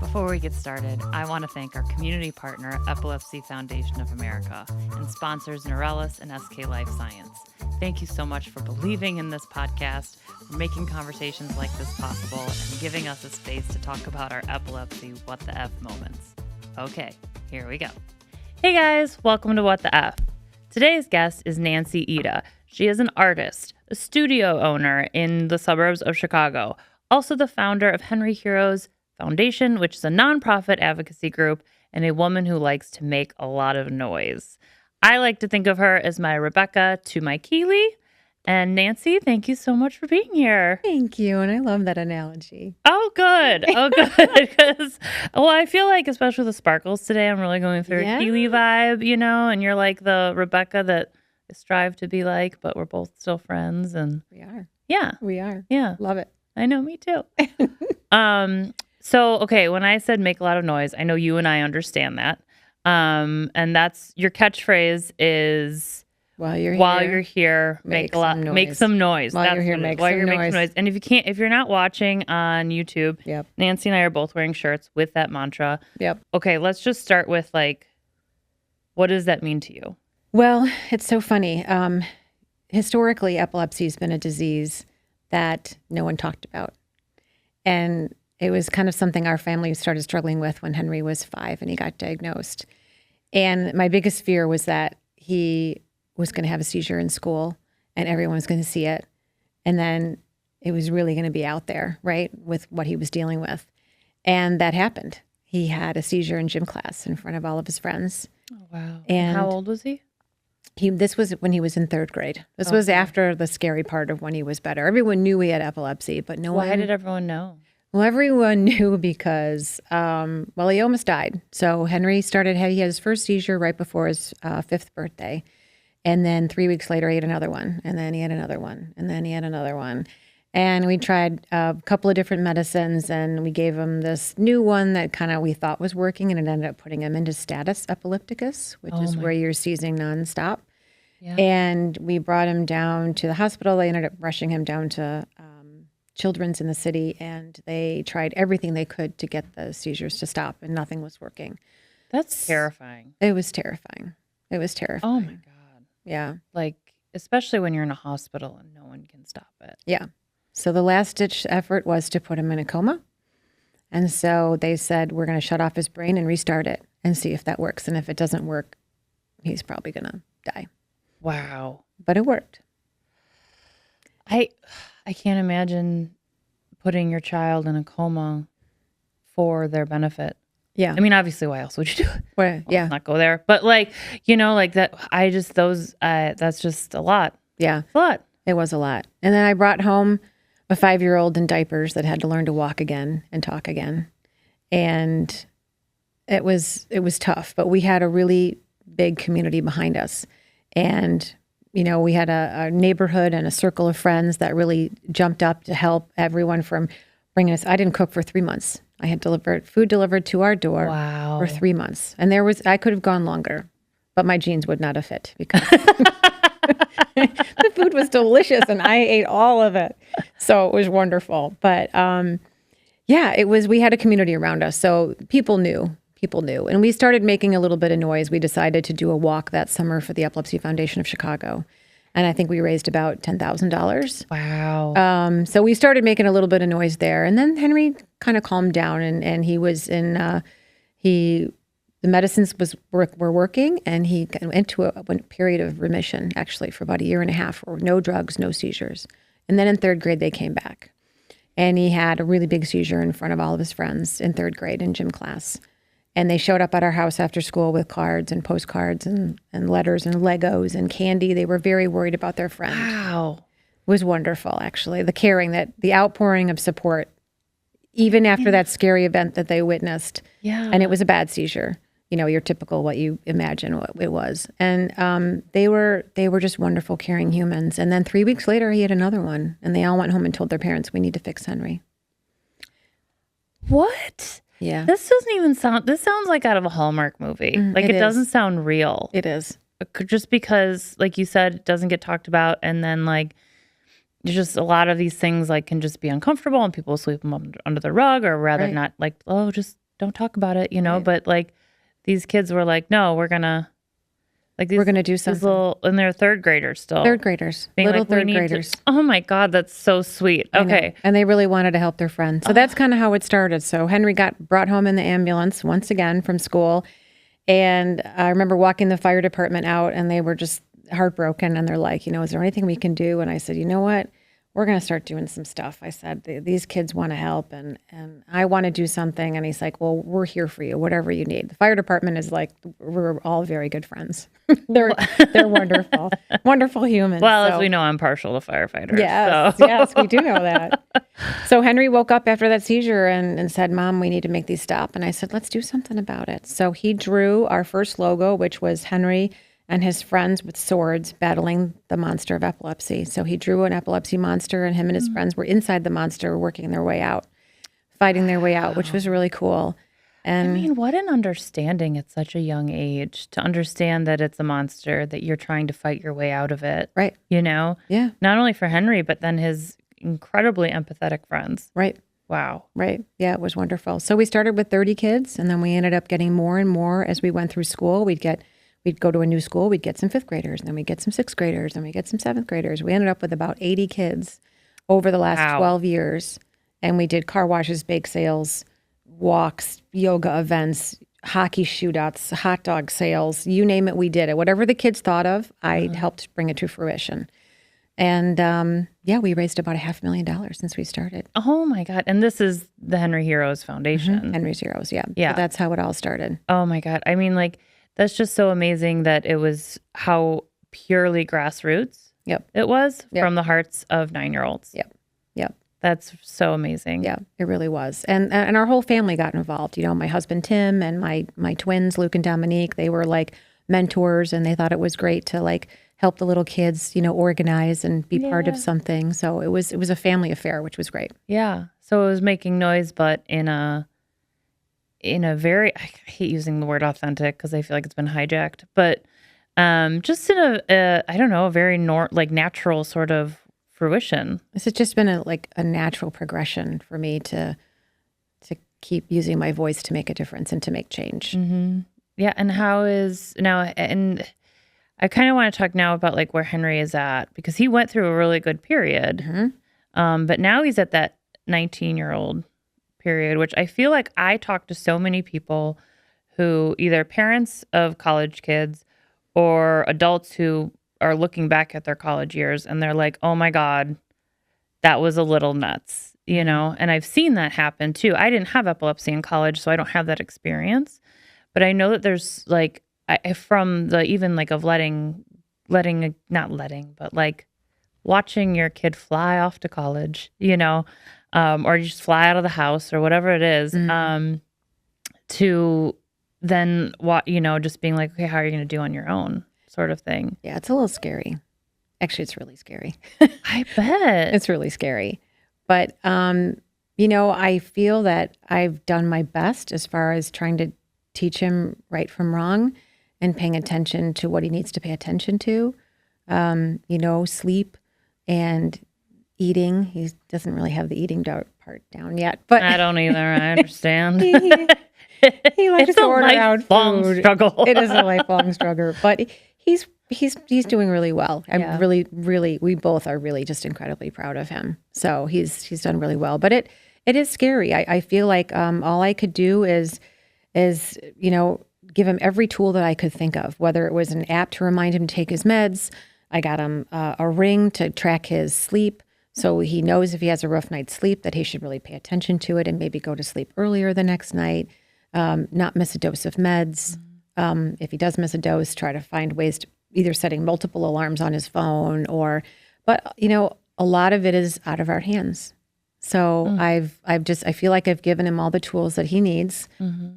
Before we get started, I want to thank our community partner, Epilepsy Foundation of America, and sponsors Neurelis and SK Life Science. Thank you so much for believing in this podcast, for making conversations like this possible, and giving us a space to talk about our epilepsy what the F moments. Okay, here we go. Hey guys, welcome to What the F. Today's guest is Nancy Iida. She is an artist, a studio owner in the suburbs of Chicago, also the founder of Henry Heroes Foundation, which is a nonprofit advocacy group, and a woman who likes to make a lot of noise. I like to think of her as my Rebecca to my Keely. And Nancy, thank you so much for being here. Thank you. And I love that analogy. Oh, good. Oh, good. Because, well, I feel like, especially with the sparkles today, I'm really going through a Keely vibe, you know, and you're like the Rebecca that I strive to be like, but we're both still friends. And we are. Yeah. We are. Yeah. Love it. I know, me too. So, okay, when I said make a lot of noise, I know you and I understand that. And that's your catchphrase is while you're here, make some noise. While you're here, make some noise. And if you're not watching on YouTube, yep. Nancy and I are both wearing shirts with that mantra. Yep. Okay, let's just start with what does that mean to you? Well, it's so funny. Historically, epilepsy has been a disease that no one talked about. And it was kind of something our family started struggling with when Henry was 5 and he got diagnosed. And my biggest fear was that he was going to have a seizure in school and everyone was going to see it. And then it was really going to be out there, right, with what he was dealing with. And that happened. He had a seizure in gym class in front of all of his friends. Oh, wow. And how old was he? This was when he was in 3rd grade. This was after the scary part of when he was better. Everyone knew he had epilepsy, but no one... Why did everyone know? Well, everyone knew because, he almost died. So Henry he had his first seizure right before his 5th birthday. And then 3 weeks later, he had another one. And then he had another one. And then he had another one. And we tried a couple of different medicines, and we gave him this new one that kind of we thought was working, and it ended up putting him into status epilepticus, which is where you're seizing nonstop. Yeah. And we brought him down to the hospital. They ended up rushing him down to Children's in the city, and they tried everything they could to get the seizures to stop, and nothing was working. That's terrifying. It was terrifying. Oh my God. Yeah. Especially when you're in a hospital and no one can stop it. Yeah. So the last ditch effort was to put him in a coma. And so they said, we're going to shut off his brain and restart it and see if that works. And if it doesn't work, he's probably going to die. Wow. But it worked. I can't imagine putting your child in a coma for their benefit. Yeah. I mean, obviously, why else would you do it? Well, yeah. Let's not go there. But that, that's just a lot. Yeah. It's a lot. It was a lot. And then I brought home a 5-year-old in diapers that had to learn to walk again and talk again. And it was tough, but we had a really big community behind us. And we had a neighborhood and a circle of friends that really jumped up to help everyone from bringing us. I didn't cook for 3 months. I had food delivered to our door for 3 months. And I could have gone longer, but my jeans would not have fit because the food was delicious and I ate all of it. So it was wonderful. But we had a community around us. So people knew. And we started making a little bit of noise. We decided to do a walk that summer for the Epilepsy Foundation of Chicago. And I think we raised about $10,000. Wow. So we started making a little bit of noise there. And then Henry kind of calmed down and he was the medicines were working, and he went into a period of remission, actually, for about 1.5 years, or no drugs, no seizures. And then in 3rd grade, they came back. And he had a really big seizure in front of all of his friends in 3rd grade in gym class. And they showed up at our house after school with cards and postcards and letters and Legos and candy. They were very worried about their friend. Wow. It was wonderful, actually. The outpouring of support, even after that scary event that they witnessed. Yeah. And it was a bad seizure. Your typical what you imagine what it was. And they were just wonderful, caring humans. And then 3 weeks later, he had another one. And they all went home and told their parents, we need to fix Henry. What? Yeah. This sounds like out of a Hallmark movie. It doesn't sound real. It is. Just because, like you said, it doesn't get talked about. And then there's just a lot of these things can just be uncomfortable and people sweep them under the rug or rather not don't talk about it, Right. but like these kids were like, no, we're gonna like We're going to do these something. and they're third graders still. Third graders, Being little like, we third need graders. to, oh my God, that's so sweet. I know. Okay. And they really wanted to help their friend. So that's kind of how it started. So Henry got brought home in the ambulance once again from school. And I remember walking the fire department out and they were just heartbroken. And they're like, is there anything we can do? And I said, you know what? We're going to start doing some stuff. I said, these kids want to help and I want to do something. And he's like, well, we're here for you, whatever you need. The fire department is like, we're all very good friends. they're wonderful, wonderful humans. Well, So- as we know, I'm partial to firefighters. Yes, So. yes, we do know that. So Henry woke up after that seizure and said, Mom, we need to make these stop. And I said, let's do something about it. So he drew our first logo, which was Henry and his friends with swords battling the monster of epilepsy. So he drew an epilepsy monster and him and his friends were inside the monster working their way out, fighting their way out, which was really cool. And I mean, what an understanding at such a young age to understand that it's a monster, that you're trying to fight your way out of it. right. Yeah. Not only for Henry, but then his incredibly empathetic friends. Right. Wow. Right. Yeah, it was wonderful. So we started with 30 kids and then we ended up getting more and more as we went through school. We'd go to a new school, we'd get some 5th graders, and then we'd get some 6th graders, and we'd get some 7th graders. We ended up with about 80 kids over the last Wow. 12 years. And we did car washes, bake sales, walks, yoga events, hockey shootouts, hot dog sales, you name it, we did it. Whatever the kids thought of, I helped bring it to fruition. And we raised about $500,000 since we started. Oh my God. And this is the Henry Heroes Foundation. Henry's Heroes, yeah. Yeah. So that's how it all started. Oh my God. I mean, like, that's just so amazing that it was how purely grassroots Yep. it was Yep. from the hearts of 9-year-olds. Yep. Yep. That's so amazing. Yeah, it really was. And our whole family got involved. My husband, Tim, and my twins, Luke and Dominique, they were like mentors and they thought it was great to like help the little kids, organize and be part of something. So it was a family affair, which was great. Yeah. So it was making noise, but in a very, I hate using the word authentic because I feel like it's been hijacked, but just in I don't know, a very natural sort of fruition. This has just been a natural progression for me to keep using my voice to make a difference and to make change. Mm-hmm. Yeah. And how is now, and I kind of want to talk now about like where Henry is at because he went through a really good period. Mm-hmm. But now he's at that 19-year-old period, which I feel like I talk to so many people who either parents of college kids or adults who are looking back at their college years and they're like, oh my God, that was a little nuts, and I've seen that happen too. I didn't have epilepsy in college, so I don't have that experience, but I know that there's like, from the even like of not letting, but like watching your kid fly off to college, or just fly out of the house or whatever it is, to then just being like, okay, how are you going to do on your own sort of thing. Yeah, it's a little scary. Actually, it's really scary. I bet. It's really scary. But, I feel that I've done my best as far as trying to teach him right from wrong and paying attention to what he needs to pay attention to. Sleep and eating. He doesn't really have the eating part down yet. But I don't either. I understand. he likes It's to a order out lifelong food. struggle. It is a lifelong struggle. But he's doing really well. I'm really, we both are really just incredibly proud of him. So he's done really well. But it is scary. I feel like all I could do is give him every tool that I could think of, whether it was an app to remind him to take his meds. I got him a ring to track his sleep. So he knows if he has a rough night's sleep that he should really pay attention to it and maybe go to sleep earlier the next night, not miss a dose of meds. If he does miss a dose, try to find ways to either setting multiple alarms on his phone but a lot of it is out of our hands. So I feel like I've given him all the tools that he needs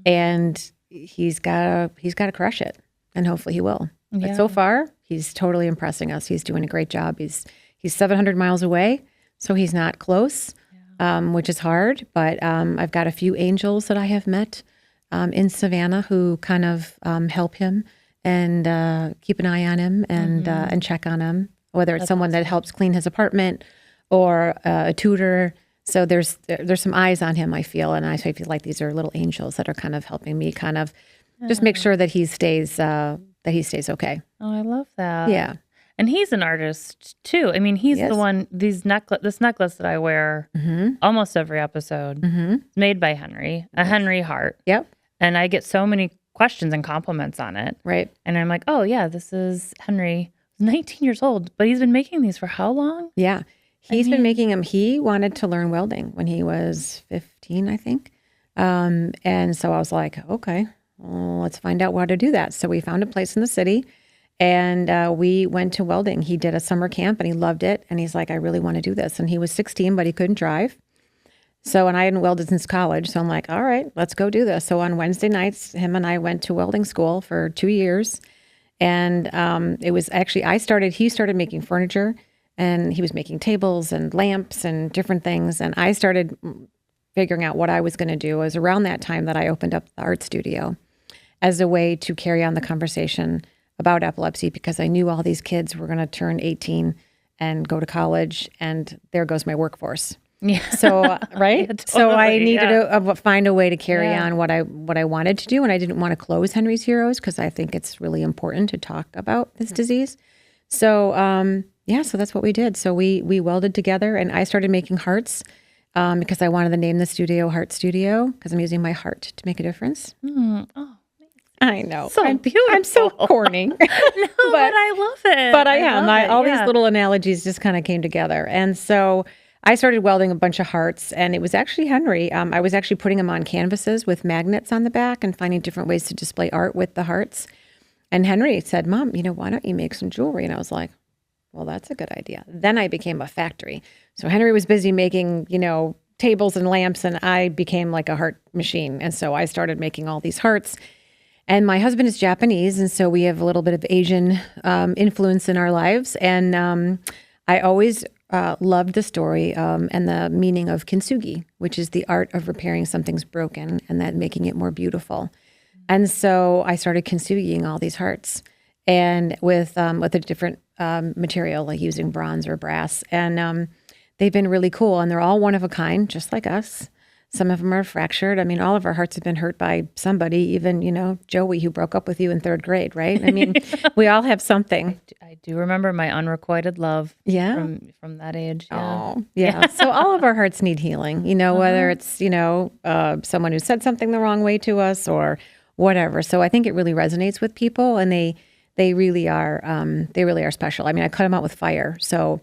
and he's got to crush it and hopefully he will. Yeah. But so far he's totally impressing us. He's doing a great job. He's 700 miles away, so he's not close, which is hard. But I've got a few angels that I have met in Savannah who kind of help him and keep an eye on him and check on him, whether it's someone that helps clean his apartment or a tutor. So there's some eyes on him, I feel, and I feel like these are little angels that are kind of helping me kind of just make sure that he stays okay. Oh, I love that. Yeah. And he's an artist too. I mean, he's Yes. the one. This necklace that I wear almost every episode, is made by Henry, a Henry heart. Yep. And I get so many questions and compliments on it. Right. And I'm like, oh yeah, this is Henry. He's 19 years old, but he's been making these for how long? Yeah. He's been making them. He wanted to learn welding when he was 15, I think. And so I was like, okay, well, let's find out how to do that. So we found a place in the city and we went to welding. He did a summer camp and he loved it. And he's like, I really want to do this. And he was 16, but he couldn't drive. So, and I hadn't welded since college. So I'm like, all right, let's go do this. So on Wednesday nights, him and I went to welding school for 2 years. And it was actually, he started making furniture. And he was making tables and lamps and different things. And I started figuring out what I was going to do. It was around that time that I opened up the art studio as a way to carry on the conversation about epilepsy because I knew all these kids were going to turn 18 and go to college. And there goes my workforce. Yeah. So, right? Yeah, totally, So I needed to find a way to carry on what I wanted to do. And I didn't want to close Henry's Heroes because I think it's really important to talk about this disease. So, so that's what we did. So we welded together and I started making hearts because I wanted to name the studio Heart Studio because I'm using my heart to make a difference. Oh, I know. so beautiful. I'm so corny. no, but I love it. But I am. love it, All these little analogies just kind of came together. And so I started welding a bunch of hearts and it was actually Henry. I was actually putting them on canvases with magnets on the back and finding different ways to display art with the hearts. And Henry said, Mom, why don't you make some jewelry? And I was like, well, that's a good idea. Then I became a factory. So Henry was busy making, tables and lamps, and I became like a heart machine. And so I started making all these hearts. And my husband is Japanese, and so we have a little bit of Asian influence in our lives. And I always loved the story and the meaning of kintsugi, which is the art of repairing something's broken and then making it more beautiful. And so I started kintsugiing all these hearts, and with a different material, like using bronze or brass. And they've been really cool, and they're all one of a kind, just like us. Some of them are fractured. I mean, all of our hearts have been hurt by somebody, even, Joey, who broke up with you in 3rd grade, right? I mean, we all have something. I do remember my unrequited love from that age. Yeah. Oh, yeah. So all of our hearts need healing, whether it's, someone who said something the wrong way to us or whatever. So I think it really resonates with people, and they really are special. I mean, I cut them out with fire. So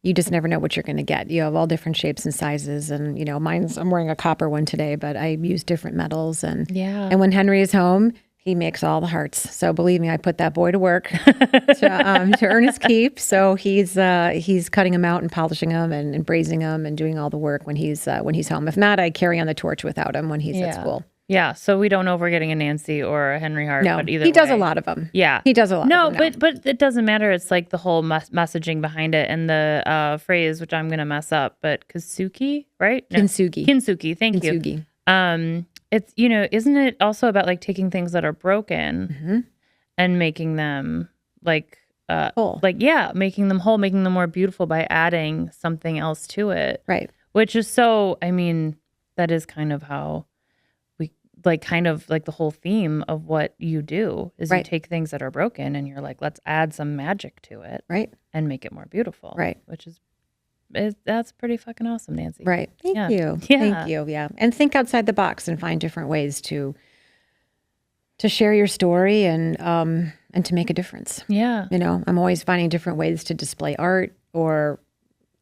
you just never know what you're going to get. You have all different shapes and sizes. And, I'm wearing a copper one today, but I use different metals. And when Henry is home, he makes all the hearts. So believe me, I put that boy to work to earn his keep. So he's cutting them out and polishing them and brazing them and doing all the work when he's home. If not, I carry on the torch without him when he's at school. Yeah, so we don't know if we're getting a Nancy or a Henry Hart. No, but either he does way. a lot of them. Yeah, he does a lot. No, of them but it doesn't matter. It's like the whole messaging behind it and the phrase, which I'm gonna mess up, but kintsugi, right? No. Kintsugi. Thank you. It's isn't it also about like taking things that are broken and making them like whole. Making them whole, making them more beautiful by adding something else to it, right? Which is so. I mean, that is kind of how. Kind of like the whole theme of what you do is you take things that are broken and you're like, let's add some magic to it. Right. And make it more beautiful. Right. Which that's pretty fucking awesome, Nancy. Right. Thank you. Yeah. Thank you. Yeah. And think outside the box and find different ways to share your story and to make a difference. Yeah. I'm always finding different ways to display art or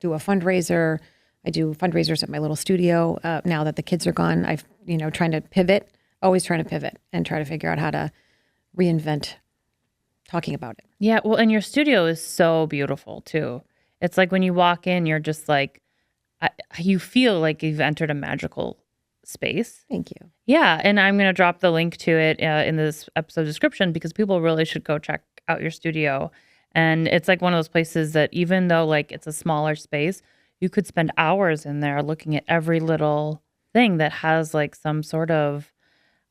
do a fundraiser. I do fundraisers at my little studio. Now that the kids are gone, I've, always trying to pivot and try to figure out how to reinvent talking about it. Yeah. Well, and your studio is so beautiful too. It's like when you walk in, you're just like, you feel like you've entered a magical space. Thank you. Yeah. And I'm going to drop the link to it in this episode description because people really should go check out your studio. And it's like one of those places that even though like it's a smaller space, you could spend hours in there looking at every little thing that has like some sort of,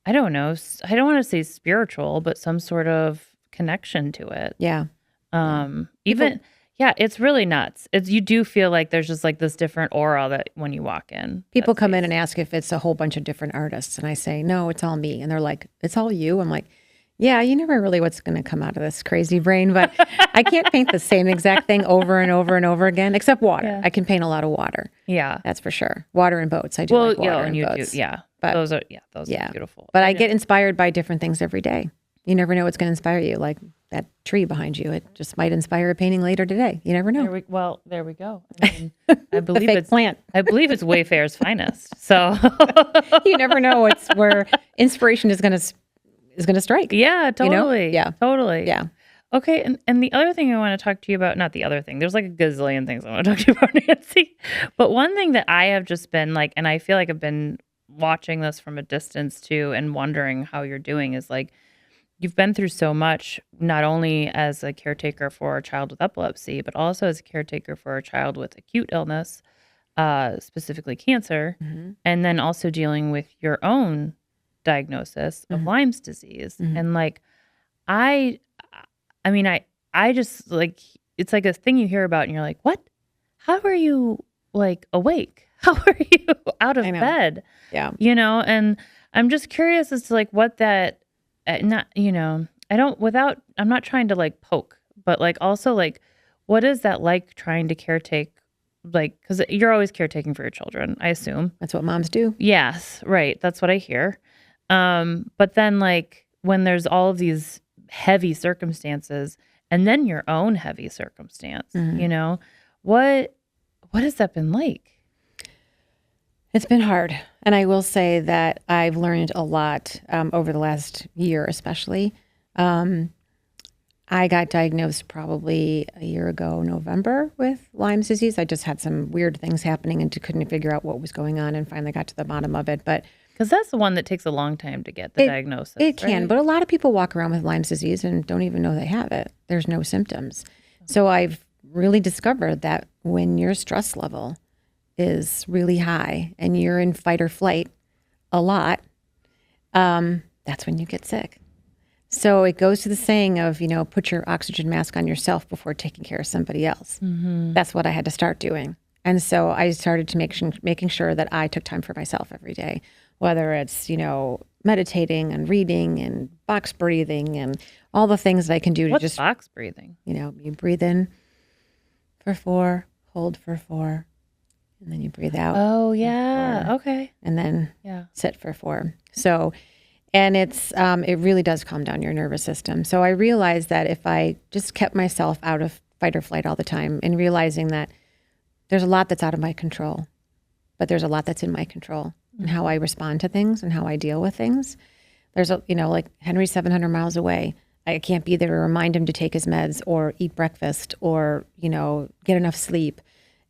I don't know, I don't want to say spiritual, but some sort of connection to it. Yeah. Yeah, it's really nuts. You do feel like there's just like this different aura that when you walk in. People come in and ask if it's a whole bunch of different artists. And I say, no, it's all me. And they're like, it's all you? I'm like, yeah, you never really what's going to come out of this crazy brain, but I can't paint the same exact thing over and over and over again, except water. Yeah. I can paint a lot of water. Yeah. That's for sure. Water and boats. I do like water and boats. But those are beautiful. But I get inspired by different things every day. You never know what's going to inspire you. Like that tree behind you, it just might inspire a painting later today. You never know. There we go. I mean, I believe it's plant. I believe it's Wayfair's finest. So you never know. It's where inspiration is going to strike. Yeah, totally. You know? Yeah, totally. Yeah. Okay, and the other thing I want to talk to you about, not the other thing, there's like a gazillion things I want to talk to you about, Nancy. But one thing that I have just been like, and I feel like I've been watching this from a distance too and wondering how you're doing is like, you've been through so much, not only as a caretaker for a child with epilepsy, but also as a caretaker for a child with acute illness, specifically cancer, and then also dealing with your own diagnosis of Lyme's disease. And like, I mean, I just like, it's like a thing you hear about and you're like, what? How are you like awake? How are you out of bed? Yeah. You know, and I'm just curious as to like what that, not, you know, I'm not trying to like poke, but like also like, what is that like trying to caretake? Like, cause you're always caretaking for your children, I assume. That's what moms do. Yes. Right. That's what I hear. But then like when there's all of these heavy circumstances and then your own heavy circumstance, you know, what has that been like? It's been hard. And I will say that I've learned a lot over the last year, especially. I got diagnosed probably a year ago, November, with Lyme's disease. I just had some weird things happening and couldn't figure out what was going on and finally got to the bottom of it. But because that's the one that takes a long time to get the diagnosis. It can, but a lot of people walk around with Lyme's disease and don't even know they have it. There's no symptoms. So I've really discovered that when your stress level is really high and you're in fight or flight a lot, that's when you get sick. So it goes to the saying of, you know, put your oxygen mask on yourself before taking care of somebody else. That's what I had to start doing. And so I started to making sure that I took time for myself every day, whether it's, you know, meditating and reading and box breathing and all the things that I can do to What's box breathing? You know, you breathe in for 4, hold for 4, and then you breathe out. Oh, yeah. 4, okay. And then sit for 4. So, and it's, it really does calm down your nervous system. So I realized that if I just kept myself out of fight or flight all the time and realizing that there's a lot that's out of my control, but there's a lot that's in my control and how I respond to things and how I deal with things. There's a, you know, like Henry's 700 miles away. I can't be there to remind him to take his meds or eat breakfast or, you know, get enough sleep.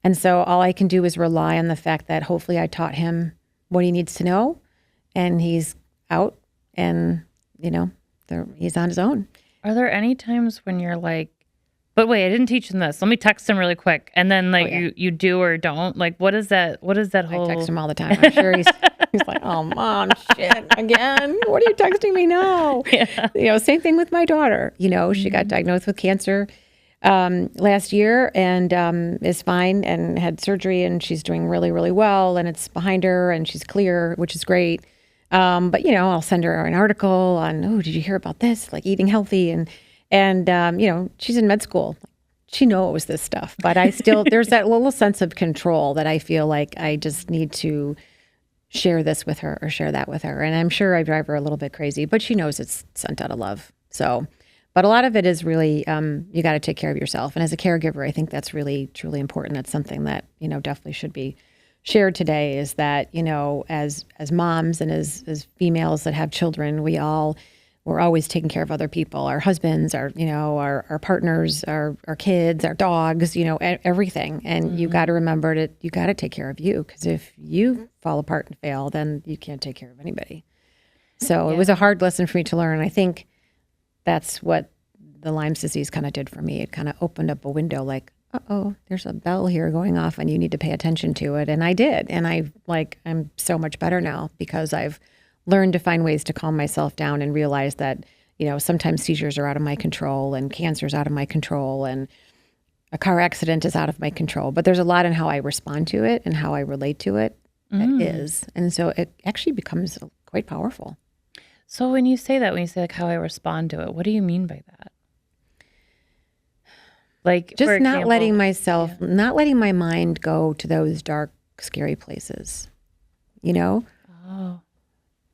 And so all I can do is rely on the fact that hopefully I taught him what he needs to know and he's out and, you know, he's on his own. Are there any times when you're like, but wait, I didn't teach him this. Let me text him really quick. And then like you do or don't. Like what is that whole... I text him all the time. I'm sure he's like, oh, Mom, shit, again? What are you texting me now? Yeah. You know, same thing with my daughter. You know, she got diagnosed with cancer last year and is fine and had surgery and she's doing really, really well and it's behind her and she's clear, which is great. But, you know, I'll send her an article on, oh, did you hear about this? Like eating healthy and you know, she's in med school. She knows this stuff, but I still, there's that little sense of control that I feel like I just need to share this with her or share that with her. And I'm sure I drive her a little bit crazy, but she knows it's sent out of love. So, but a lot of it is really, you got to take care of yourself. And as a caregiver, I think that's really, truly important. That's something that, you know, definitely should be shared today is that, you know, as moms and as females that have children, we're always taking care of other people, our husbands, our partners, our kids, our dogs, you know, everything. And you got to remember you got to take care of you because if you fall apart and fail, then you can't take care of anybody. So it was a hard lesson for me to learn. I think that's what the Lyme's disease kind of did for me. It kind of opened up a window like, uh-oh, there's a bell here going off and you need to pay attention to it. And I did. And I'm so much better now because I've learned to find ways to calm myself down and realize that, you know, sometimes seizures are out of my control and cancer's out of my control. And A car accident is out of my control, but there's a lot in how I respond to it and how I relate to it. It is. And so it actually becomes quite powerful. So when you say that, when you say like how I respond to it, what do you mean by that? Like Just for not example, letting myself, not letting my mind go to those dark, scary places, you know? Oh.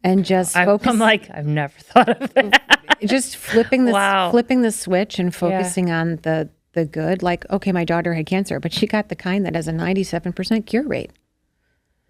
And just focus. I'm like, I've never thought of that. Just flipping the Wow. flipping the switch and focusing on the good. Like, okay, my daughter had cancer, but she got the kind that has a 97% cure rate.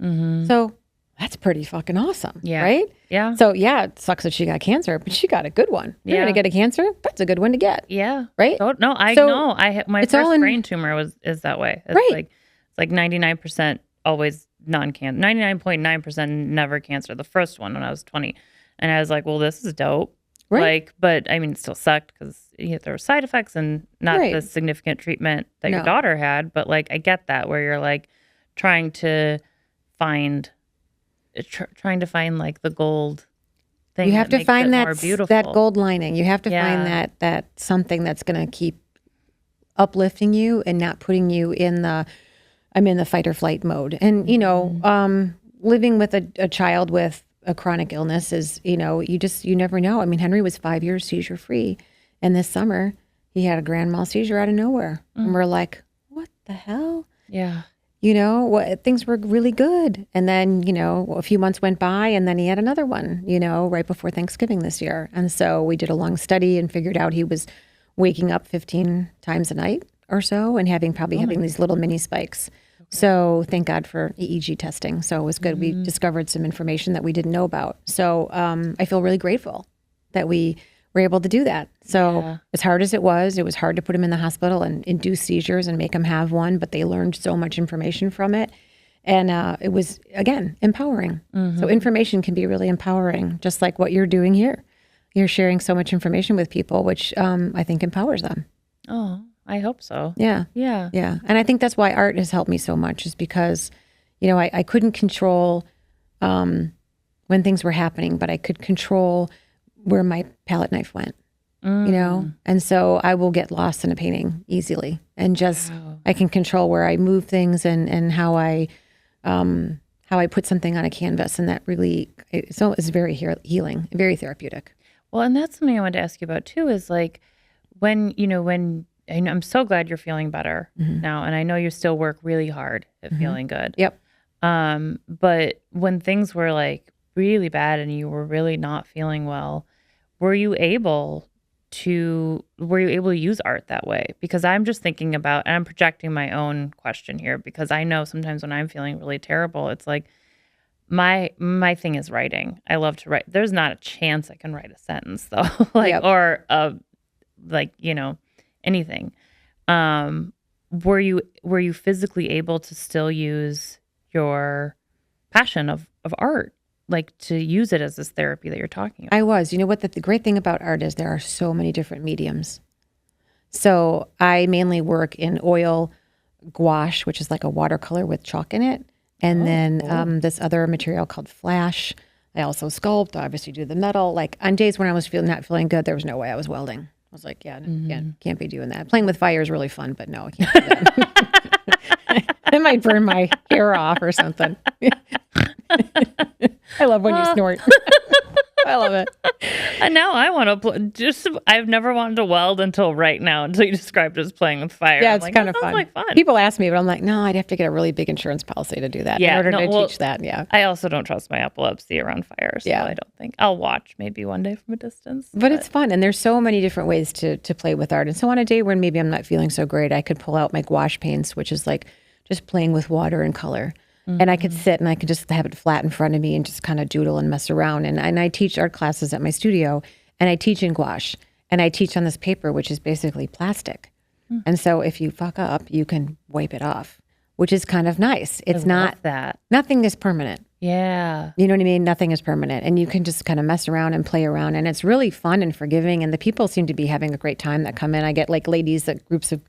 So that's pretty fucking awesome, Yeah. right? Yeah. So yeah, it sucks that she got cancer, but she got a good one. You're Yeah. gonna get a cancer, that's a good one to get. Yeah. Right? Oh, no, I So know. My it's all first in- brain tumor is that way. It's Right. it's like 99% always non-cancer. 99.9% never cancer. The first one when I was 20. And I was like, well, this is dope. Right. Like, but I mean, it still sucked because there were side effects and not Right. the significant treatment that your No. daughter had. But like, I get that where you're like trying to find like the gold thing. You have that to find makes it more that beautiful. that gold lining. You have to find Yeah. that something that's going to keep uplifting you and not putting you in the I'm in the fight or flight mode. And you know, living with a child with a chronic illness is, you know, you never know. I mean, Henry was 5 years seizure free, and this summer he had a grand mal seizure out of nowhere, and we're like, what the hell? Yeah. You know, things were really good. And then, you know, a few months went by and then he had another one, you know, right before Thanksgiving this year. And so we did a long study and figured out he was waking up 15 times a night or so and having these little mini spikes. So thank God for EEG testing. So it was good. We discovered some information that we didn't know about. So I feel really grateful that we were able to do that. So as hard as it was hard to put him in the hospital and induce seizures and make him have one, but they learned so much information from it. And it was, again, empowering. So information can be really empowering, just like what you're doing here. You're sharing so much information with people, which I think empowers them. Oh, I hope so. Yeah. Yeah. Yeah. And I think that's why art has helped me so much, is because, you know, I couldn't control when things were happening, but I could control where my palette knife went, you know? And so I will get lost in a painting easily, and just, I can control where I move things and how I put something on a canvas. And that really, it's very healing, very therapeutic. Well, and that's something I wanted to ask you about too, is like when I know, I'm so glad you're feeling better now. And I know you still work really hard at feeling good. Yep. But when things were like really bad and you were really not feeling well, were you able to use art that way? Because I'm just thinking about, and I'm projecting my own question here, because I know sometimes when I'm feeling really terrible, it's like my thing is writing. I love to write. There's not a chance I can write a sentence though, or anything. Were you physically able to still use your passion of art, like to use it as this therapy that you're talking about? I was. You know what? The great thing about art is there are so many different mediums. So I mainly work in oil gouache, which is like a watercolor with chalk in it. And then this other material called flash. I also sculpt, obviously do the metal. Like on days when I was not feeling good, there was no way I was welding. I was like, can't be doing that. Playing with fire is really fun, but no, I can't do that. I might burn my hair off or something. I love when you snort. I love it. And now I want to I've never wanted to weld until right now, until you described it as playing with fire. Yeah, I'm it's like, kind of that sounds fun. like fun. People ask me, but I'm like, no, I'd have to get a really big insurance policy to do that in order to teach that. Yeah. I also don't trust my epilepsy around fire, so I don't think I'll watch maybe one day from a distance. But it's fun, and there's so many different ways to play with art. And so on a day when maybe I'm not feeling so great, I could pull out my gouache paints, which is like just playing with water and color. And I could sit and I could just have it flat in front of me and just kind of doodle and mess around. And I teach art classes at my studio, and I teach in gouache, and I teach on this paper, which is basically plastic. And so if you fuck up, you can wipe it off, which is kind of nice. It's not that. Nothing is permanent. Yeah. You know what I mean? Nothing is permanent. And you can just kind of mess around and play around. And it's really fun and forgiving. And the people seem to be having a great time that come in. I get like ladies, groups of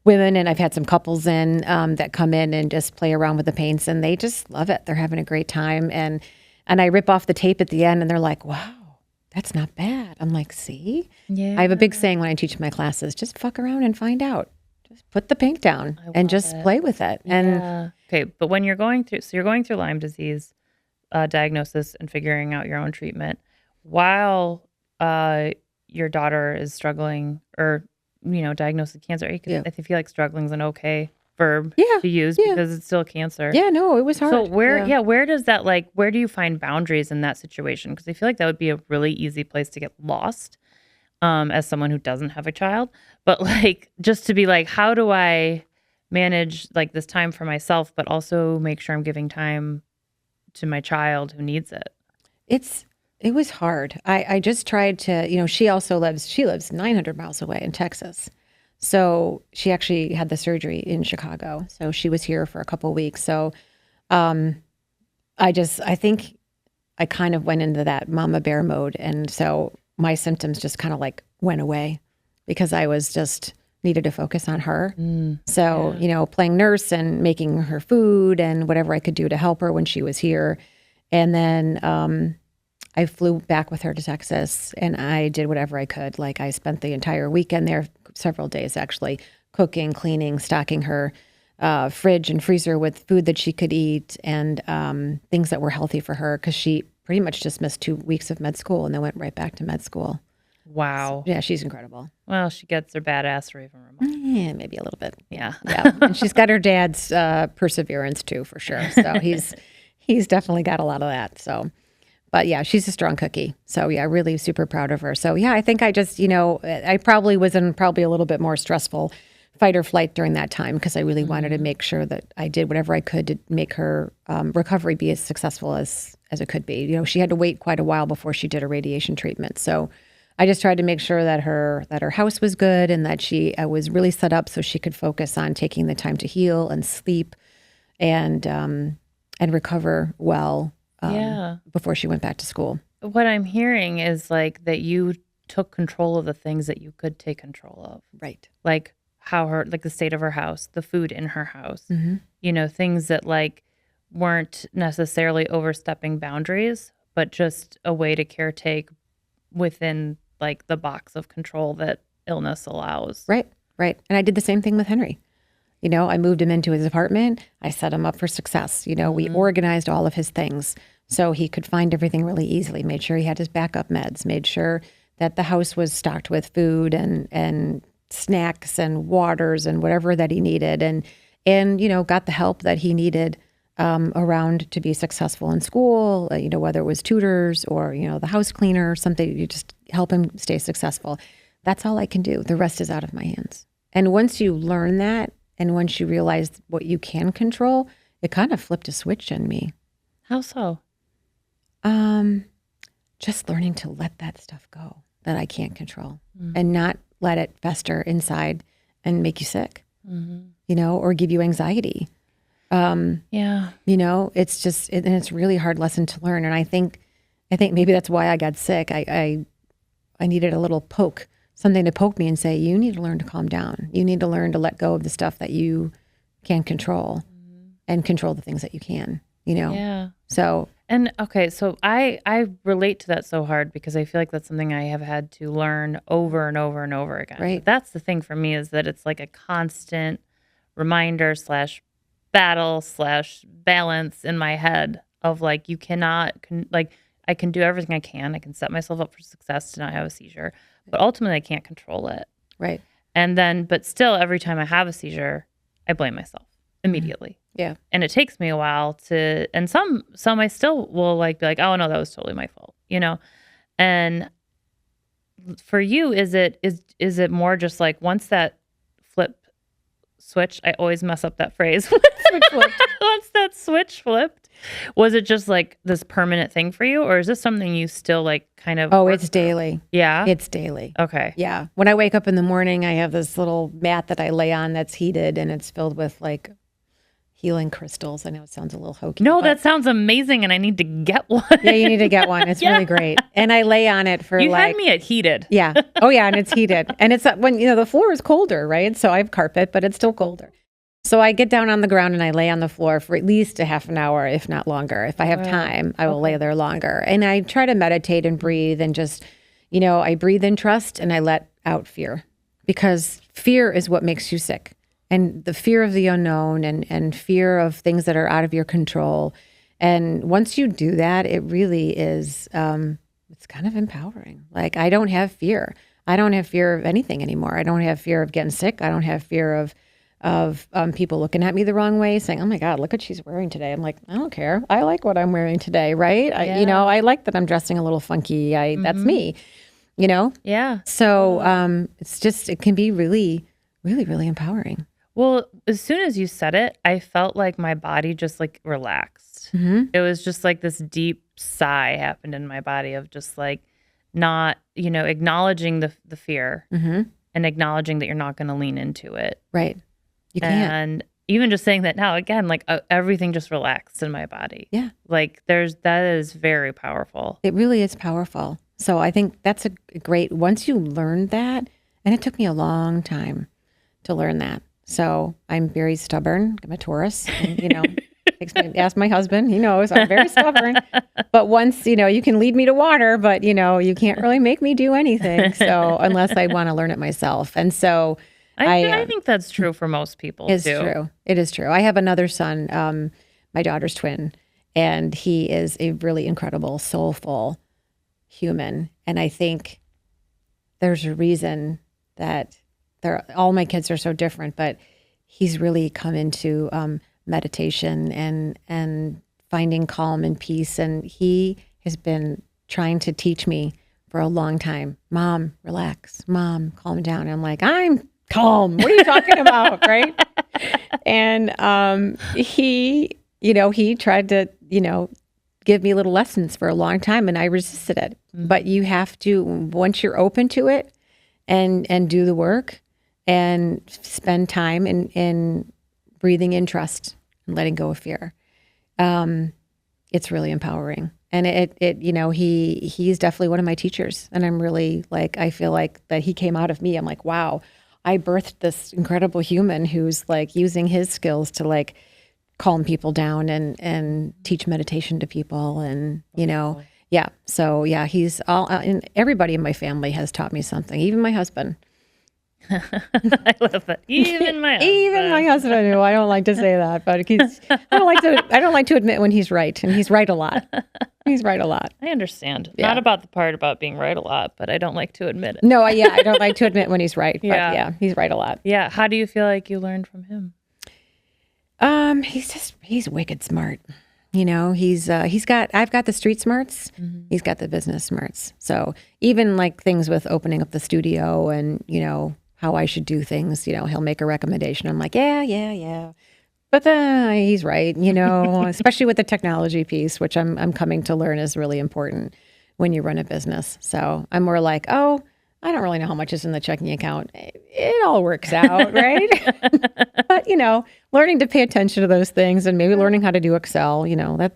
women, and I've had some couples in that come in and just play around with the paints, and they just love it. They're having a great time. And I rip off the tape at the end, and they're like, wow, that's not bad. I'm like, see? Yeah. I have a big saying when I teach my classes, just fuck around and find out. just put the paint down and just play with it. And okay, but when you're going through Lyme disease diagnosis and figuring out your own treatment while your daughter is struggling or diagnosed with cancer. I feel like struggling is an okay verb to use because it's still cancer. Yeah, no, it was hard. So where does that where do you find boundaries in that situation? Because I feel like that would be a really easy place to get lost as someone who doesn't have a child. But just to be how do I manage this time for myself, but also make sure I'm giving time to my child who needs it? It was hard. I just tried to, she lives 900 miles away in Texas. So she actually had the surgery in Chicago. So she was here for a couple of weeks. So I think I kind of went into that mama bear mode. And so my symptoms just kind of went away because I was just needed to focus on her. So, playing nurse and making her food and whatever I could do to help her when she was here. And then I flew back with her to Texas and I did whatever I could. I spent the entire weekend there, several days actually, cooking, cleaning, stocking her fridge and freezer with food that she could eat and things that were healthy for her because she pretty much just missed 2 weeks of med school and then went right back to med school. Wow. So, yeah, she's incredible. Well, she gets her badassery from her mom. Yeah, maybe a little bit. Yeah. And she's got her dad's perseverance too, for sure. So he's definitely got a lot of that. So, but yeah, she's a strong cookie. So yeah, really super proud of her. So yeah, I think I just, I probably was in a little bit more stressful fight or flight during that time because I really wanted to make sure that I did whatever I could to make her recovery be as successful as it could be. She had to wait quite a while before she did a radiation treatment. So I just tried to make sure that her house was good and that she was really set up so she could focus on taking the time to heal and sleep and recover well before she went back to school. What I'm hearing is that you took control of the things that you could take control of. Right. How the state of her house, the food in her house, things that weren't necessarily overstepping boundaries, but just a way to caretake within the box of control that illness allows. Right. And I did the same thing with Henry. I moved him into his apartment. I set him up for success. We organized all of his things so he could find everything really easily, made sure he had his backup meds, made sure that the house was stocked with food and snacks and waters and whatever that he needed. And got the help that he needed around to be successful in school, whether it was tutors or, the house cleaner or something, you just help him stay successful. That's all I can do. The rest is out of my hands. And once you learn that, and once you realize what you can control, it kind of flipped a switch in me. How so? Just learning to let that stuff go that I can't control and not let it fester inside and make you sick, or give you anxiety. It's just, and it's a really hard lesson to learn. And I think maybe that's why I got sick. I needed a little poke, something to poke me and say, you need to learn to calm down. You need to learn to let go of the stuff that you can control and control the things that you can, Yeah. So. And okay, so I relate to that so hard because I feel like that's something I have had to learn over and over and over again. Right. But that's the thing for me is that it's a constant reminder / battle / balance in my head of you cannot, I can do everything I can. I can set myself up for success to not have a seizure, but ultimately I can't control it. Right. And then, but still every time I have a seizure, I blame myself immediately. Yeah. And it takes me a while to, and some I still will be oh no, that was totally my fault, And for you, is it more just once that flip switch, I always mess up that phrase. Switch flipped. Once that switch flipped, was it just this permanent thing for you? Or is this something you still kind of? Oh, it's daily. Yeah. It's daily. Okay. Yeah. When I wake up in the morning, I have this little mat that I lay on that's heated and it's filled with healing crystals. I know it sounds a little hokey. No, that sounds amazing, and I need to get one. Yeah, you need to get one. It's really great. And I lay on it for You had me at heated. Yeah. Oh yeah, and it's heated. And it's when the floor is colder, right? So I have carpet, but it's still colder. So I get down on the ground and I lay on the floor for at least a half an hour, if not longer. If I have time, I will lay there longer. And I try to meditate and breathe and just, I breathe in trust and I let out fear because fear is what makes you sick. and the fear of the unknown and fear of things that are out of your control. And once you do that, it really is, it's kind of empowering. Like, I don't have fear. I don't have fear of anything anymore. I don't have fear of getting sick. I don't have fear of people looking at me the wrong way, saying, "Oh my God, look what she's wearing today." I'm like, I don't care. I like what I'm wearing today, right? I like that I'm dressing a little funky. That's me, Yeah. So it's just, it can be really, really, really empowering. Well, as soon as you said it, I felt like my body just like relaxed. It was just like this deep sigh happened in my body of just like not, acknowledging the fear and acknowledging that you're not going to lean into it. Right. You can't. And even just saying that now, again, like everything just relaxed in my body. Yeah. Like that is very powerful. It really is powerful. So I think that's a great, once you learn that, and it took me a long time to learn that. So I'm very stubborn. I'm a Taurus. And, ask my husband. He knows I'm very stubborn. But once, you can lead me to water, but, you can't really make me do anything. So unless I want to learn it myself. And so I think that's true for most people, too. It's true. It is true. I have another son, my daughter's twin, and he is a really incredible, soulful human. And I think there's a reason that all my kids are so different, but he's really come into meditation and finding calm and peace. And he has been trying to teach me for a long time, Mom, relax. Mom, calm down. And I'm like, I'm calm. What are you talking about? Right. And he tried to, give me little lessons for a long time, and I resisted it. But you have to, once you're open to it and do the work and spend time in breathing in trust and letting go of fear, it's really empowering. And he's definitely one of my teachers. And I'm really like, I feel like that he came out of me. I'm like, wow, I birthed this incredible human who's like using his skills to like calm people down and teach meditation to people. And, yeah. So yeah, he's all, and everybody in my family has taught me something, even my husband. I love that. Even my husband, who I don't like to say that, but I don't like to admit when he's right, and he's right a lot. He's right a lot. I understand. Yeah. Not about the part about being right a lot, but I don't like to admit it. No, I don't like to admit when he's right, but yeah, he's right a lot. Yeah. How do you feel like you learned from him? He's wicked smart. I've got the street smarts. He's got the business smarts. So even like things with opening up the studio and, how I should do things, he'll make a recommendation. I'm like, yeah. But then he's right, especially with the technology piece, which I'm coming to learn is really important when you run a business. So I'm more like, oh, I don't really know how much is in the checking account. It all works out, right? But, learning to pay attention to those things and maybe learning how to do Excel,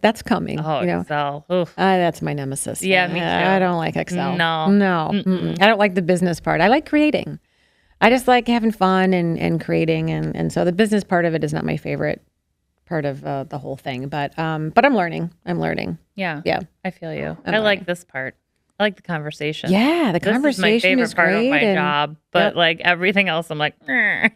that's coming. Oh, Excel. That's my nemesis. Yeah, me too. I don't like Excel. No. I don't like the business part. I like creating. I just like having fun and creating. And so the business part of it is not my favorite part of the whole thing. But I'm learning. Yeah. Yeah. I feel you. I like this part. I like the conversation. Yeah, the conversation is my favorite part of my great, job. But like everything else, I'm like, I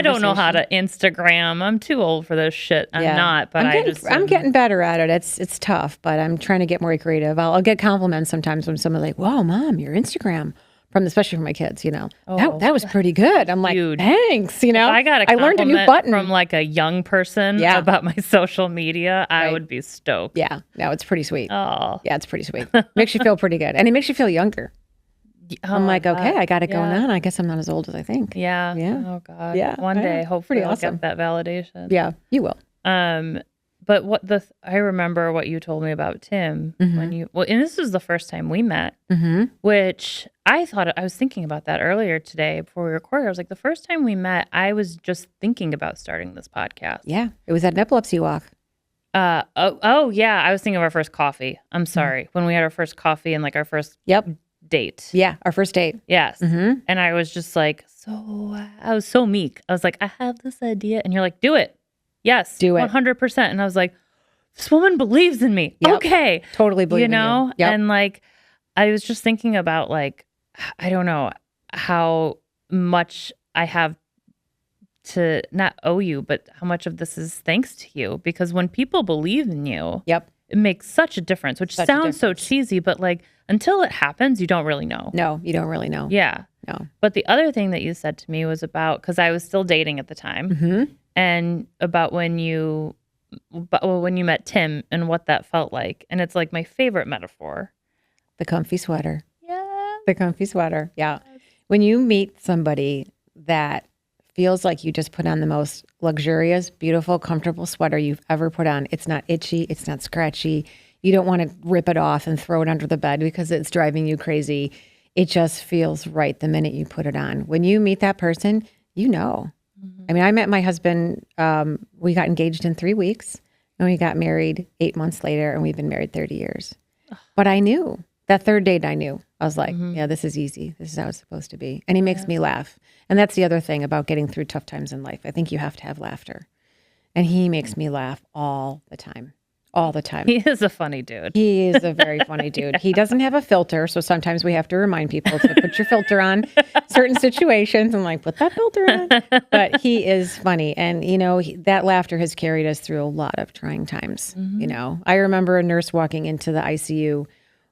don't know how to Instagram. I'm too old for this shit. I'm not, but I'm getting better at it. It's tough, but I'm trying to get more creative. I'll get compliments sometimes when someone's like, "Whoa, Mom, your Instagram." Especially from my kids, that was pretty good. I'm like, thanks, I learned a new button from like a young person about my social media. I would be stoked. Yeah, no, it's pretty sweet. Oh, yeah, it's pretty sweet. Makes you feel pretty good, and it makes you feel younger. I'm like, okay, I got it going on. I guess I'm not as old as I think. Yeah. Oh God. Yeah. One day, hopefully, I'll get that validation. Yeah, you will. But I remember what you told me about Tim when and this was the first time we met, which I was thinking about that earlier today before we recorded. I was like, the first time we met, I was just thinking about starting this podcast. Yeah, it was at an epilepsy walk. Yeah, I was thinking of our first coffee. I'm sorry, when we had our first coffee and like our first date. Yeah, our first date. Yes, and I was just like, I was so meek. I was like, I have this idea, and you're like, do it. Yes, do it 100%. And I was like, this woman believes in me. Yep. Okay, totally believe in you. Yep. And like, I was just thinking about like, I don't know how much I have to not owe you, but how much of this is thanks to you. Because when people believe in you, Yep. it makes such a difference, which Such a sounds so difference. cheesy, but like until it happens, you don't really know. No, you don't really know. Yeah. No. But the other thing that you said to me was about, because I was still dating at the time, Mm-hmm. and about when you met Tim and what that felt like. And it's like my favorite metaphor. The comfy sweater. Yeah. The comfy sweater. Yeah. When you meet somebody that feels like you just put on the most luxurious, beautiful, comfortable sweater you've ever put on. It's not itchy. It's not scratchy. You don't want to rip it off and throw it under the bed because it's driving you crazy. It just feels right the minute you put it on. When you meet that person, you know. Mm-hmm. I mean, I met my husband, we got engaged in 3 weeks and we got married 8 months later, and we've been married 30 years. But I knew. That third date, I knew. I was like, yeah, this is easy. This is how it's supposed to be. And he makes me laugh. And that's the other thing about getting through tough times in life. I think you have to have laughter. And he makes me laugh all the time. All the time. He is a funny dude. He is a very funny dude. He doesn't have a filter, so sometimes we have to remind people to put your filter on certain situations. I'm like, put that filter on. But he is funny. And, you know, that laughter has carried us through a lot of trying times. You know, I remember a nurse walking into the ICU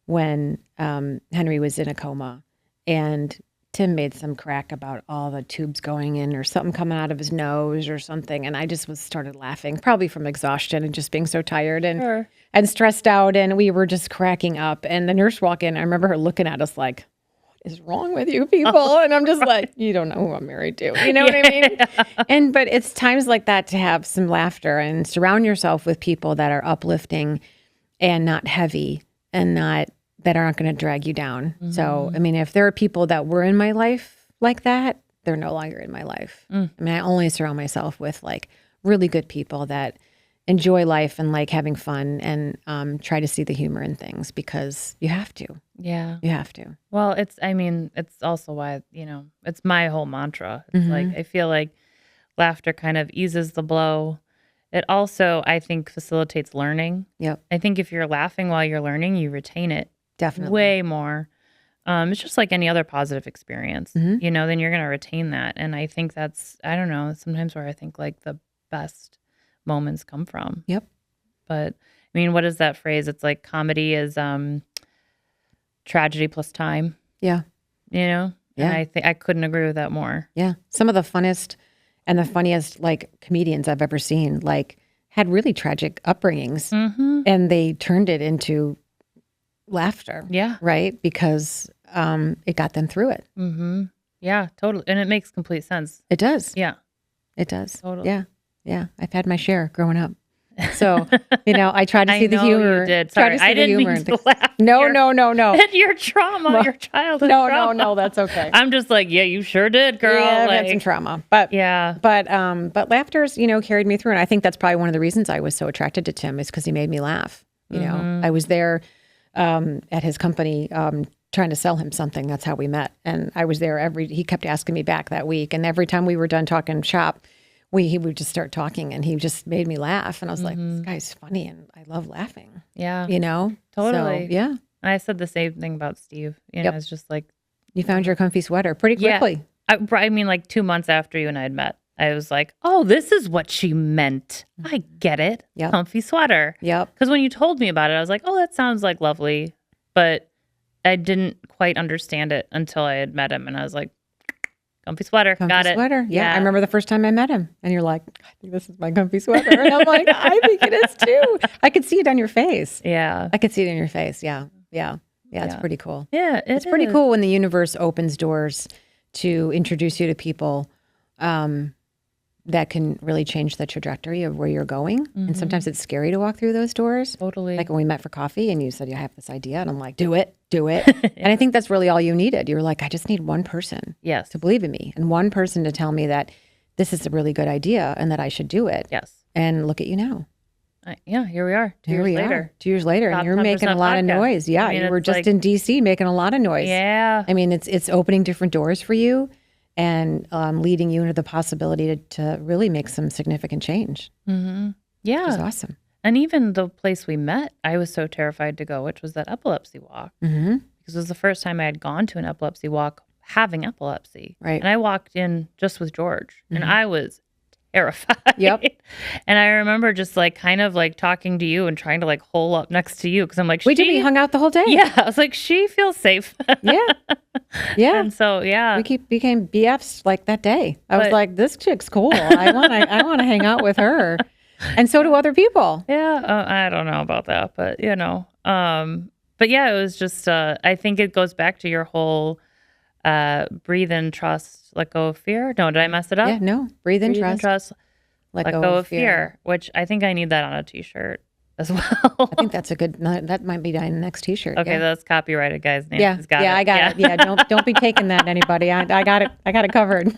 when Henry was in a coma, and Tim made some crack about all the tubes going in or something coming out of his nose or something. And I just started laughing, probably from exhaustion and just being so tired and stressed out. And we were just cracking up. And the nurse walked in. I remember her looking at us like, what is wrong with you people? And I'm just like, you don't know who I'm married to. You know what I mean? But it's times like that to have some laughter and surround yourself with people that are uplifting and not heavy and that aren't going to drag you down. So, I mean, if there are people that were in my life like that, they're no longer in my life. I mean, I only surround myself with like really good people that enjoy life and like having fun and try to see the humor in things, because you have to. Yeah. You have to. Well, it's also why, it's my whole mantra. It's like, I feel like laughter kind of eases the blow. It also, I think, facilitates learning. Yep. I think if you're laughing while you're learning, you retain it. Definitely. Way more. It's just like any other positive experience, then you're going to retain that. And I think that's, I don't know, sometimes where I think like the best moments come from. Yep. But I mean, what is that phrase? It's like comedy is tragedy plus time. Yeah. Yeah. Yeah. And I think I couldn't agree with that more. Yeah. Some of the funnest and the funniest like comedians I've ever seen, like had really tragic upbringings and they turned it into laughter. Yeah. Right? Because it got them through it. Yeah, totally. And it makes complete sense. It does. Yeah. It does. Totally. Yeah. Yeah. I've had my share growing up. So, I try to see the know humor. you did. Try Sorry, to see I the didn't humor mean in to things. laugh. No. At your trauma, your childhood trauma. No, that's okay. I'm just like, yeah, you sure did, girl. Yeah, I've like, had some trauma. But yeah. But laughter's, carried me through. And I think that's probably one of the reasons I was so attracted to Tim, is because he made me laugh. I was there at his company trying to sell him something. That's how we met. And I was there he kept asking me back that week. And every time we were done talking shop, he would just start talking, and he just made me laugh. And I was like, this guy's funny and I love laughing. Yeah. So, Totally. yeah. And I said the same thing about Steve. It's just like, You found your comfy sweater pretty quickly. I mean, like 2 months after you and I had met, I was like, oh, this is what she meant. I get it. Yep. Comfy sweater. Yep. Because when you told me about it, I was like, oh, that sounds like lovely. But I didn't quite understand it until I had met him. And I was like, comfy sweater. Comfy Got it. sweater. Yeah. I remember the first time I met him, and you're like, I think this is my comfy sweater. And I'm like, I think it is too. I could see it on your face. Yeah. I could see it in your face. Yeah. It's pretty cool. Yeah, it's pretty cool when the universe opens doors to introduce you to people that can really change the trajectory of where you're going. And sometimes it's scary to walk through those doors. Totally. Like when we met for coffee and you said, I have this idea. And I'm like, do it. And I think that's really all you needed. You were like, I just need one person to believe in me, and one person to tell me that this is a really good idea and that I should do it. Yes. And look at you now. Here we are. 2 Here years we later. are. 2 years later, and you're making a lot of noise. Yeah, you were just in DC making a lot of noise. Yeah. I mean, it's opening different doors for you and leading you into the possibility to really make some significant change. Yeah. Which is awesome. And even the place we met, I was so terrified to go, which was that epilepsy walk. Because it was the first time I had gone to an epilepsy walk having epilepsy. Right. And I walked in just with George, and I was terrified. Yep. And I remember just like kind of like talking to you and trying to like hole up next to you because I'm like, We hung out the whole day. Yeah, I was like, she feels safe. Yeah. Yeah. And so We became BFs like that day. I was like, this chick's cool. I want to hang out with her. And so do other people. Yeah, I don't know about that, but but yeah, it was just I think it goes back to your whole breathe in, trust, let go of fear. No, did I mess it up? Yeah, no. Breathe in, trust, let go of fear, which I think I need that on a t-shirt as well. I think that's that might be my next t-shirt. Okay, that's copyrighted, guys. Nancy's got it. I got it. Yeah, don't be taking that, anybody. I got it covered.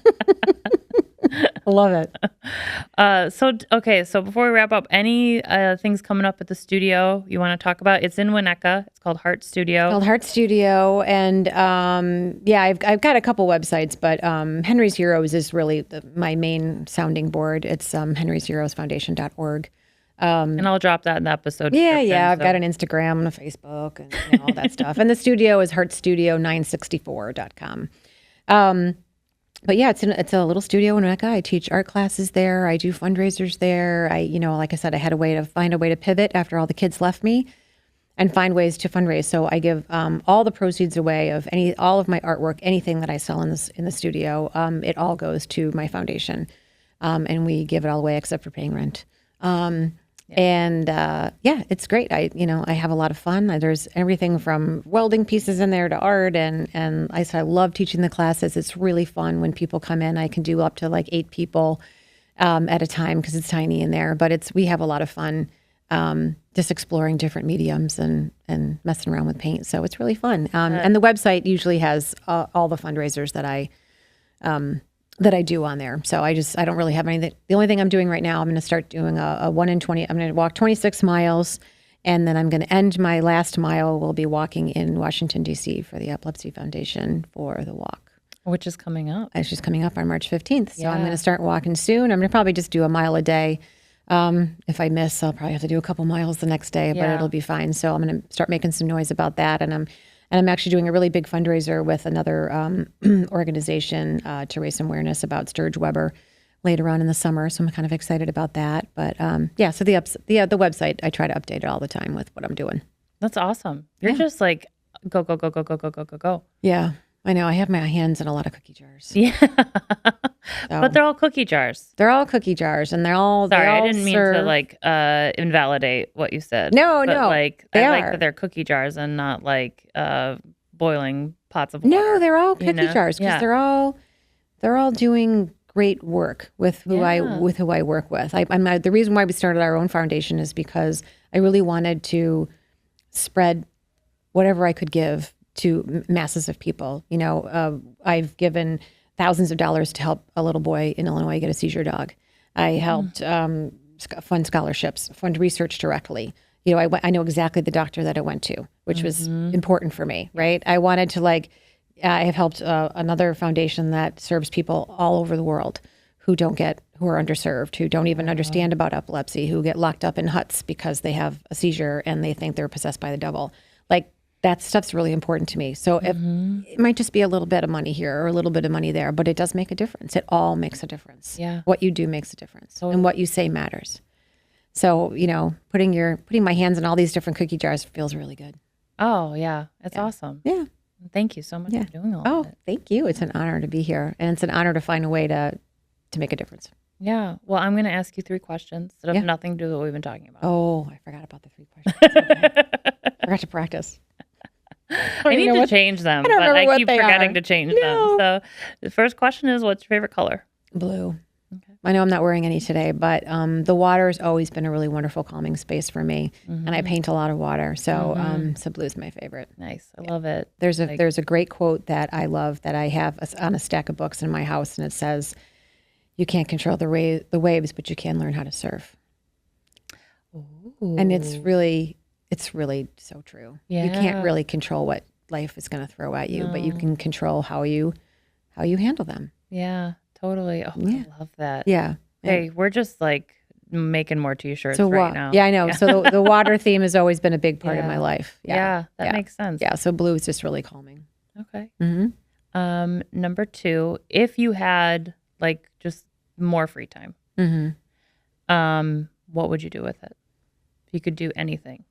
I love it. So before we wrap up, any things coming up at the studio you want to talk about? It's in Winnetka. It's called Heart Studio. And I've got a couple websites, but Henry's Heroes is really my main sounding board. It's henrysheroesfoundation.org. And I'll drop that in the episode. Yeah. I've got an Instagram and a Facebook and all that stuff. And the studio is heartstudio964.com. But yeah, it's a little studio in Winnetka. I teach art classes there. I do fundraisers there. Like I said, I had to find a way to pivot after all the kids left me and find ways to fundraise. So I give all the proceeds away of all of my artwork, anything that I sell in the studio. It all goes to my foundation, and we give it all away except for paying rent. It's great. I have a lot of fun. There's everything from welding pieces in there to art, and I love teaching the classes. It's really fun when people come in. I can do up to like 8 people at a time because it's tiny in there. But we have a lot of fun just exploring different mediums and messing around with paint. So it's really fun. And the website usually has all the fundraisers that I do on there. So I don't really have anything. The only thing I'm doing right now, I'm going to start doing a 1 in 20. I'm going to walk 26 miles, and then I'm going to end my last mile. We'll be walking in Washington, D.C. for the Epilepsy Foundation for the walk. Which is coming up. It's just coming up on March 15th. So I'm going to start walking soon. I'm going to probably just do a mile a day. If I miss, I'll probably have to do a couple miles the next day, but it'll be fine. So I'm going to start making some noise about that. And I'm actually doing a really big fundraiser with another organization to raise some awareness about Sturge Weber later on in the summer. So I'm kind of excited about that. But so the website, I try to update it all the time with what I'm doing. That's awesome. You're just like go, go, go, go, go, go, go, go, go. Yeah, I know. I have my hands in a lot of cookie jars. Yeah. But they're all cookie jars. They're all cookie jars, and they're all. Sorry, I didn't mean to like invalidate what you said. No. Like I like that they're cookie jars and not like boiling pots of water. No, they're all cookie jars because they're all doing great work with who I work with. The reason why we started our own foundation is because I really wanted to spread whatever I could give to masses of people. I've given thousands of dollars to help a little boy in Illinois get a seizure dog. I helped fund scholarships, fund research directly. I know exactly the doctor that it went to, which was important for me, right? I wanted to I have helped another foundation that serves people all over the world who are underserved, who don't even understand about epilepsy, who get locked up in huts because they have a seizure and they think they're possessed by the devil. That stuff's really important to me. So if it might just be a little bit of money here or a little bit of money there, but it does make a difference. It all makes a difference. Yeah. What you do makes a difference, and what you say matters. So, putting my hands in all these different cookie jars feels really good. Oh, yeah. It's awesome. Yeah. Thank you so much for doing all of it. Thank you. It's an honor to be here, and it's an honor to find a way to make a difference. Yeah. Well, I'm going to ask you 3 questions that have nothing to do with what we've been talking about. Oh, I forgot about the 3 questions. Okay. Forgot to practice. I need to change them, but I keep forgetting to change them. So the first question is, what's your favorite color? Blue. Okay. I know I'm not wearing any today, but the water has always been a really wonderful calming space for me, and I paint a lot of water, so blue is my favorite. Nice, I love it. There's a great quote that I love that I have on a stack of books in my house, and it says, "You can't control the waves, but you can learn how to surf." Ooh. And it's really so true. Yeah. You can't really control what life is going to throw at you, but you can control how you handle them. Yeah, totally. Oh, I love that. Yeah. Hey, we're just like making more t-shirts right now. Yeah, I know. So the water theme has always been a big part of my life. Yeah, that makes sense. Yeah, so blue is just really calming. Okay. Number 2, if you had like just more free time, what would you do with it? If you could do anything.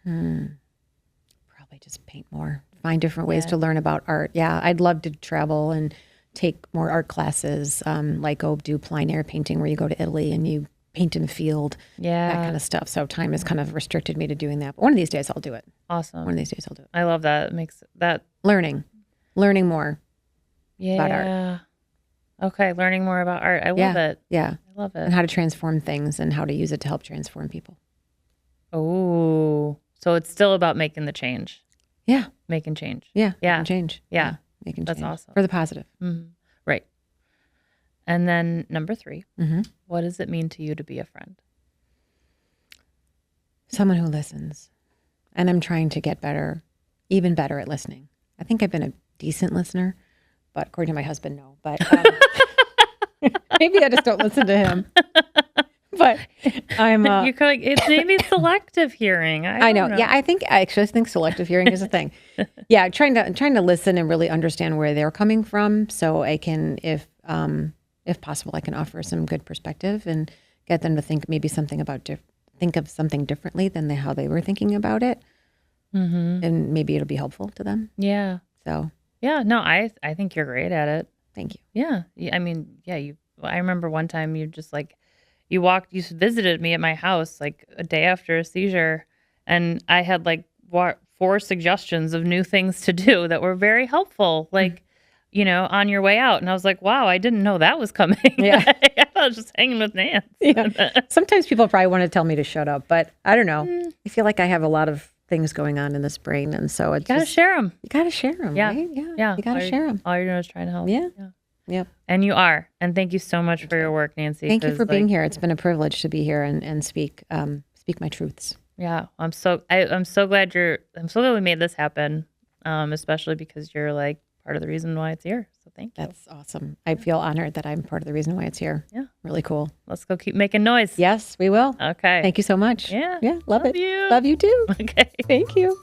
Probably just paint more, find different ways to learn about art. Yeah, I'd love to travel and take more art classes, like go do plein air painting where you go to Italy and you paint in a field, that kind of stuff. So time has kind of restricted me to doing that. But one of these days I'll do it. Awesome. One of these days I'll do it. I love that. It makes that Learning more about art. Okay, learning more about art. I love it. Yeah. I love it. And how to transform things and how to use it to help transform people. Oh, so it's still about making the change. Yeah. Making change. Yeah. Yeah. Making change. Yeah. Making That's change. awesome. For the positive. Right. And then number 3, what does it mean to you to be a friend? Someone who listens. And I'm trying to get better, even better at listening. I think I've been a decent listener, but according to my husband, no. But maybe I just don't listen to him. But I'm. You could, like, it's maybe selective hearing. I know. Yeah, I actually think selective hearing is a thing. Yeah, trying to listen and really understand where they're coming from, so I can, if possible, I can offer some good perspective and get them to think maybe something about think of something differently than how they were thinking about it, and maybe it'll be helpful to them. Yeah. So. Yeah. No, I think you're great at it. Thank you. Yeah. I mean, yeah. I remember one time you just like. You visited me at my house like a day after a seizure, and I had like 4 suggestions of new things to do that were very helpful, like, on your way out. And I was like, wow, I didn't know that was coming. Yeah. I thought I was just hanging with Nancy. Yeah. Sometimes people probably want to tell me to shut up, but I don't know. I feel like I have a lot of things going on in this brain, and so it's you gotta share them. You gotta share them, right? Yeah. You gotta share them. All you're doing is trying to help. Yeah. Yep. And you are. And thank you so much for your work, Nancy. Thank you for being here. It's been a privilege to be here and speak my truths. Yeah, I'm so glad we made this happen, especially because you're like part of the reason why it's here. So thank you. That's awesome. I feel honored that I'm part of the reason why it's here. Yeah. Really cool. Let's go keep making noise. Yes, we will. Okay. Thank you so much. Yeah. Yeah. Love it. you. Love you too. Okay. Thank you.